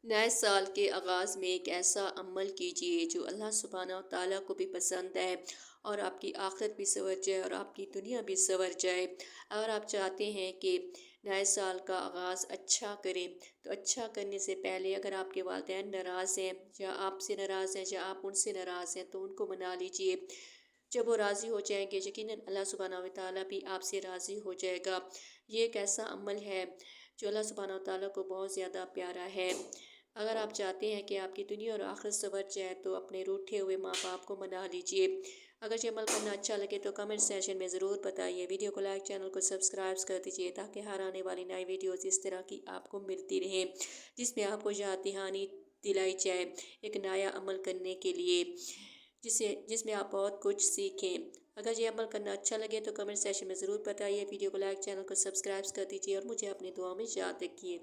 نئے سال کے آغاز میں ایک ایسا عمل کیجیے جو اللہ سبحانہ و تعالیٰ کو بھی پسند ہے، اور آپ کی آخرت بھی سنور جائے اور آپ کی دنیا بھی سنور جائے۔ اگر آپ چاہتے ہیں کہ نئے سال کا آغاز اچھا کریں تو اچھا کرنے سے پہلے اگر آپ کے والدین ناراض ہیں یا آپ سے ناراض ہیں یا آپ ان سے ناراض ہیں تو ان کو منا لیجئے۔ جب وہ راضی ہو جائیں گے یقیناً اللہ سبحانہ و تعالیٰ بھی آپ سے راضی ہو جائے گا۔ یہ ایک ایسا عمل ہے جو اللہ سبحانہ و تعالیٰ کو بہت زیادہ پیارا ہے۔ اگر آپ چاہتے ہیں کہ آپ کی دنیا اور آخرت سنور جائے تو اپنے روٹھے ہوئے ماں باپ کو منا لیجئے۔ اگر یہ عمل کرنا اچھا لگے تو کمنٹ سیشن میں ضرور بتائیے۔ ویڈیو کو لائک، چینل کو سبسکرائب کر دیجئے تاکہ ہر آنے والی نئی ویڈیوز اس طرح کی آپ کو ملتی رہیں، جس میں آپ کو یاد دہانی دلائی جائے ایک نیا عمل کرنے کے لیے، جس میں آپ بہت کچھ سیکھیں۔ اگر یہ عمل کرنا اچھا لگے تو کمنٹ سیشن میں ضرور بتائیے۔ ویڈیو کو لائک، چینل کو سبسکرائب کر دیجئے اور مجھے اپنی دعاؤں میں یاد رکھیے۔